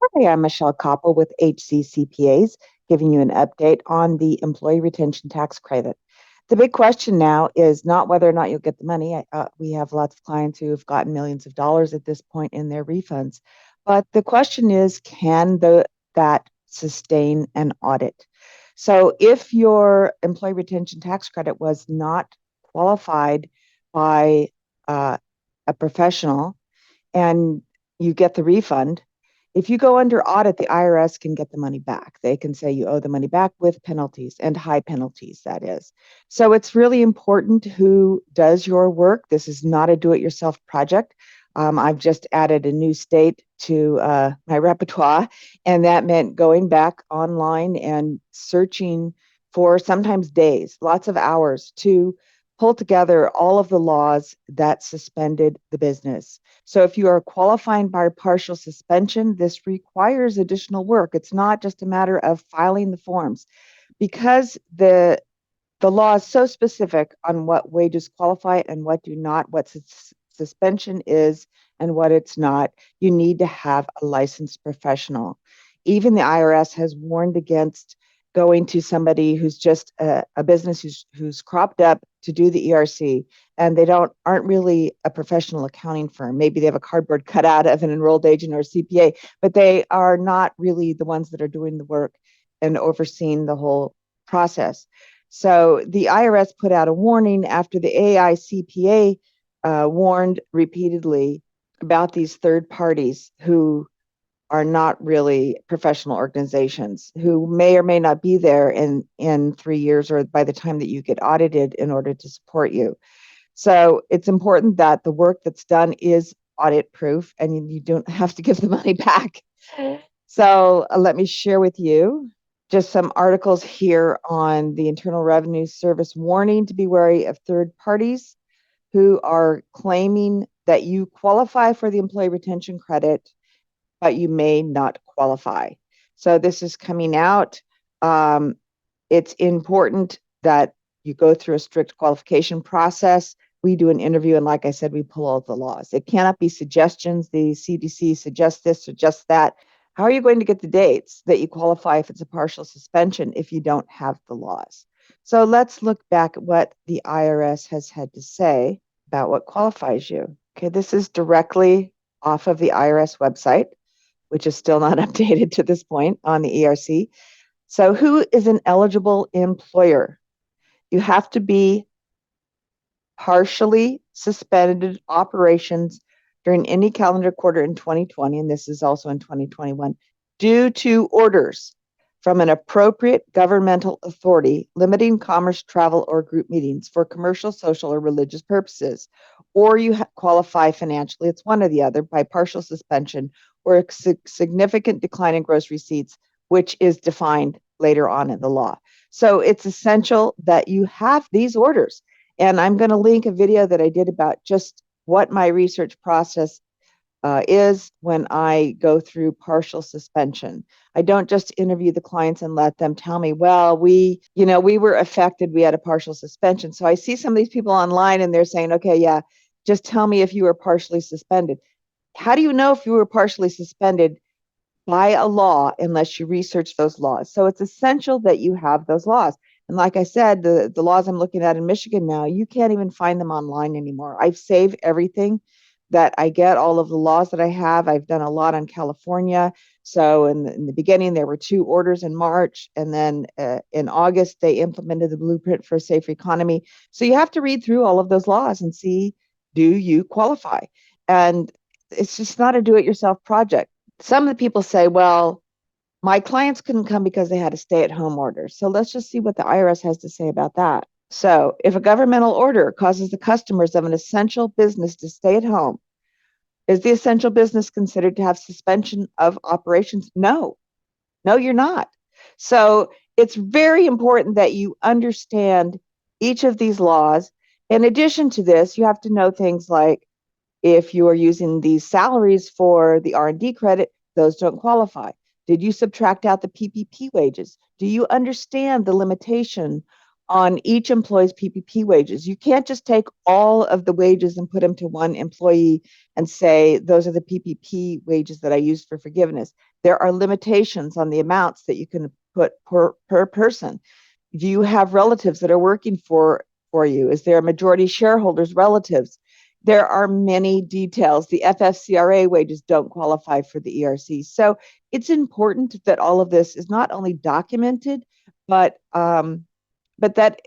Hi, I'm Michelle Koppel with HZ CPAs, giving you an update on the employee retention tax credit. The big question now is not whether or not you'll get the money. We have lots of clients who have gotten millions of dollars at this point in their refunds. But the question is, can that sustain an audit? So if your employee retention tax credit was not qualified by a professional and you get the refund, if you go under audit, the IRS can get the money back. They can say you owe the money back with penalties, and high penalties, that is. So it's really important who does your work. This is not a do it yourself project. I've just added a new state to my repertoire, and that meant going back online and searching for sometimes days, lots of hours to pull together all of the laws that suspended the business. So if you are qualifying by partial suspension, this requires additional work. It's not just a matter of filing the forms. Because the law is so specific on what wages qualify and what do not, what suspension is and what it's not, you need to have a licensed professional. Even the IRS has warned against going to somebody who's just a business who's cropped up to do the ERC, and they aren't really a professional accounting firm. Maybe they have a cardboard cutout of an enrolled agent or a CPA, but they are not really the ones that are doing the work and overseeing the whole process. So the IRS put out a warning after the AICPA warned repeatedly about these third parties who are not really professional organizations, who may or may not be there in 3 years or by the time that you get audited in order to support you. So it's important that the work that's done is audit proof and you don't have to give the money back. So let me share with you just some articles here on the Internal Revenue Service warning to be wary of third parties who are claiming that you qualify for the employee retention credit, but you may not qualify. So this is coming out. It's important that you go through a strict qualification process. We do an interview, and like I said, we pull out the laws. It cannot be suggestions. The CDC suggests this, suggests that. How are you going to get the dates that you qualify if it's a partial suspension if you don't have the laws? So let's look back at what the IRS has had to say about what qualifies you. Okay, this is directly off of the IRS website, which is still not updated to this point on the ERC. So who is an eligible employer? You have to be partially suspended operations during any calendar quarter in 2020, and this is also in 2021, due to orders from an appropriate governmental authority limiting commerce, travel, or group meetings for commercial, social, or religious purposes, or you qualify financially, it's one or the other, by partial suspension or a significant decline in gross receipts, which is defined later on in the law. So it's essential that you have these orders. And I'm going to link a video that I did about just what my research process is when I go through partial suspension. I don't just interview the clients and let them tell me, well, we were affected, we had a partial suspension. So I see some of these people online and they're saying, okay, yeah, just tell me if you were partially suspended. How do you know if you were partially suspended by a law unless you research those laws? So it's essential that you have those laws. And like I said, the laws I'm looking at in Michigan now, you can't even find them online anymore. I've saved everything that I get, all of the laws that I have. I've done a lot on California. So in the beginning, there were 2 orders in March. And then in August, they implemented the blueprint for a safer economy. So you have to read through all of those laws and see, do you qualify? And it's just not a do-it-yourself project. Some of the people say, well, my clients couldn't come because they had a stay-at-home order. So let's just see what the IRS has to say about that. So if a governmental order causes the customers of an essential business to stay at home, is the essential business considered to have suspension of operations? No, you're not. So it's very important that you understand each of these laws. In addition to this, you have to know things like if you are using these salaries for the R&D credit, those don't qualify. Did you subtract out the PPP wages? Do you understand the limitation on each employee's PPP wages? You can't just take all of the wages and put them to one employee and say, those are the PPP wages that I used for forgiveness. There are limitations on the amounts that you can put per person. Do you have relatives that are working for you? Is there a majority shareholders, relatives? There are many details. The FFCRA wages don't qualify for the ERC. So it's important that all of this is not only documented, but that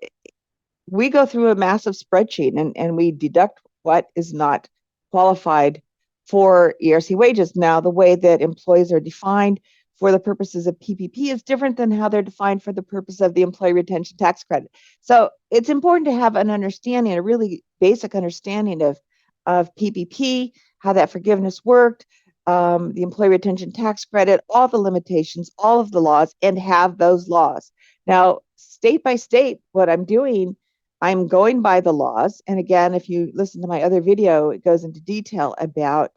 we go through a massive spreadsheet and we deduct what is not qualified for ERC wages. Now, the way that employees are defined for the purposes of PPP is different than how they're defined for the purpose of the employee retention tax credit. So it's important to have an understanding, a really basic understanding of PPP, how that forgiveness worked, the employee retention tax credit, all the limitations, all of the laws, and have those laws. Now, state by state, what I'm doing, I'm going by the laws. And again, if you listen to my other video, it goes into detail about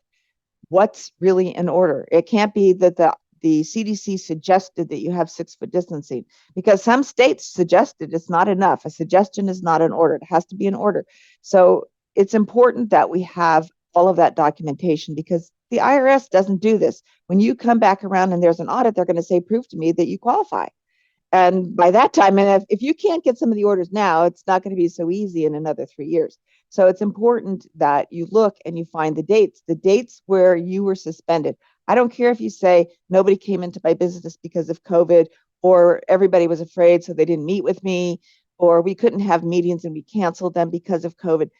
what's really in order. It can't be that the CDC suggested that you have 6 foot distancing, because some states suggested it's not enough. A suggestion is not an order. It has to be an order. So it's important that we have all of that documentation, because the IRS doesn't do this. When you come back around and there's an audit, they're going to say, prove to me that you qualify. And by that time, and if you can't get some of the orders now, it's not going to be so easy in another 3 years. So it's important that you look and you find the dates where you were suspended. I don't care if you say nobody came into my business because of COVID, or everybody was afraid, so they didn't meet with me, or we couldn't have meetings and we canceled them because of COVID.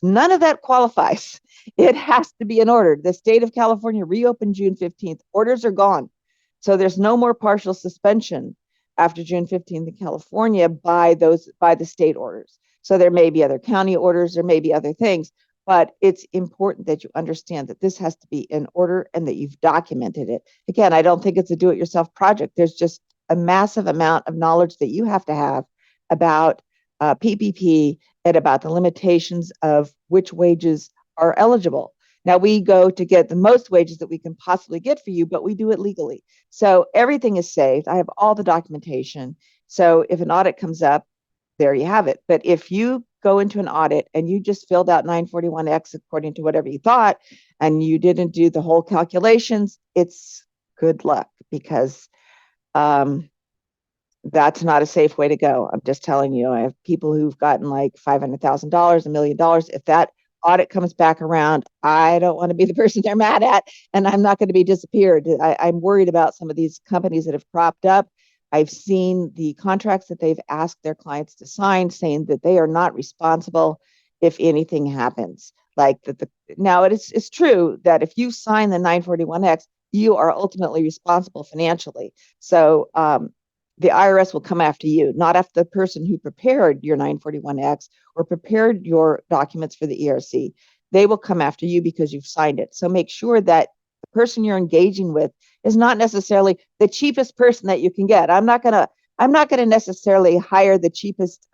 None of that qualifies. It has to be an order. The state of California reopened June 15th. Orders are gone. So there's no more partial suspension after June 15th in California by the state orders. So there may be other county orders, there may be other things, but it's important that you understand that this has to be in order and that you've documented it. Again, I don't think it's a do-it-yourself project. There's just a massive amount of knowledge that you have to have about PPP and about the limitations of which wages are eligible. Now, we go to get the most wages that we can possibly get for you, but we do it legally. So everything is saved. I have all the documentation. So if an audit comes up, there you have it. But if you go into an audit and you just filled out 941X according to whatever you thought, and you didn't do the whole calculations, it's good luck, because that's not a safe way to go. I'm just telling you, I have people who've gotten like $500,000, $1 million. If that audit comes back around, I don't want to be the person they're mad at, and I'm not going to be disappeared. I'm worried about some of these companies that have cropped up. I've seen the contracts that they've asked their clients to sign saying that they are not responsible if anything happens. Like that. Now it's true that if you sign the 941X, you are ultimately responsible financially. So the IRS will come after you, not after the person who prepared your 941X or prepared your documents for the ERC. They will come after you because you've signed it. So make sure that the person you're engaging with is not necessarily the cheapest person that you can get. I'm not gonna necessarily hire the cheapest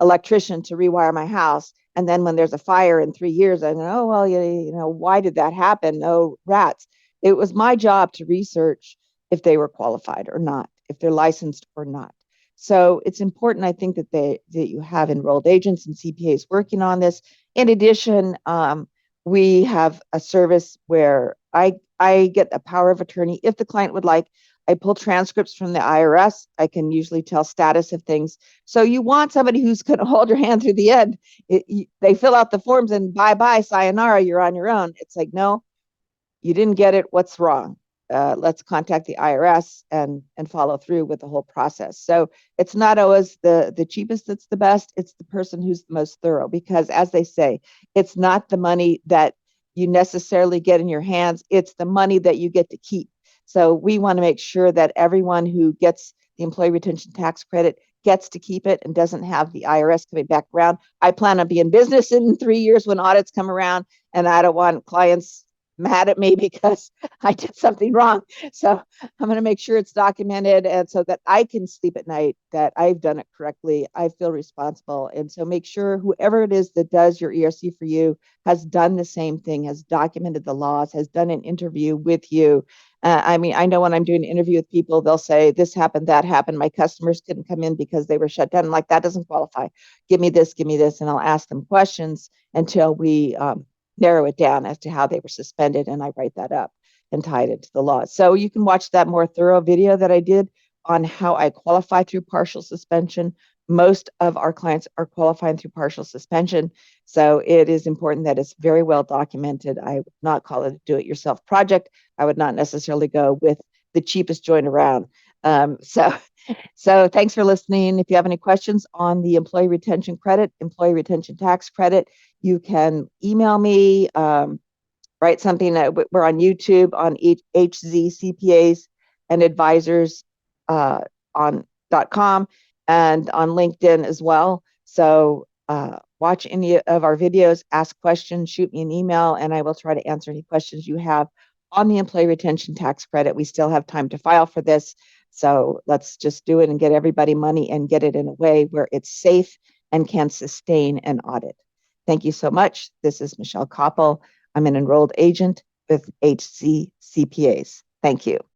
electrician to rewire my house, and then when there's a fire in 3 years, I go, oh well, you know, why did that happen? Oh rats! It was my job to research if they were qualified or not, if they're licensed or not. So it's important, I think, that you have enrolled agents and CPAs working on this. In addition, we have a service where I get a power of attorney. If the client would like, I pull transcripts from the IRS. I can usually tell status of things. So you want somebody who's going to hold your hand through the end. They fill out the forms and bye-bye, sayonara, you're on your own. It's like, no, you didn't get it. What's wrong? Let's contact the IRS and follow through with the whole process. So it's not always the cheapest that's the best. It's the person who's the most thorough, because as they say, it's not the money that you necessarily get in your hands. It's the money that you get to keep. So we want to make sure that everyone who gets the employee retention tax credit gets to keep it and doesn't have the IRS coming back around. I plan on being in business in 3 years when audits come around, and I don't want clients mad at me because I did something wrong. So I'm going to make sure it's documented, and so that I can sleep at night that I've done it correctly. I feel responsible. And so make sure whoever it is that does your ERC for you has done the same thing, has documented the laws, has done an interview with you. I mean, I know when I'm doing an interview with people, they'll say, this happened, that happened. My customers couldn't come in because they were shut down. I'm like, that doesn't qualify. Give me this. And I'll ask them questions until we narrow it down as to how they were suspended, and I write that up. and tied it to the law. So you can watch that more thorough video that I did on how I qualify through partial suspension. Most of our clients are qualifying through partial suspension. So it is important that it's very well documented. I would not call it a do-it-yourself project. I would not necessarily go with the cheapest joint around. So thanks for listening. If you have any questions on the employee retention credit, employee retention tax credit, you can email me, write something. We're on YouTube on HZ CPAs and Advisors on .com and on LinkedIn as well. So watch any of our videos, ask questions, shoot me an email, and I will try to answer any questions you have on the employee retention tax credit. We still have time to file for this. So let's just do it and get everybody money and get it in a way where it's safe and can sustain an audit. Thank you so much. This is Michelle Koppel. I'm an enrolled agent with HZ CPAs. Thank you.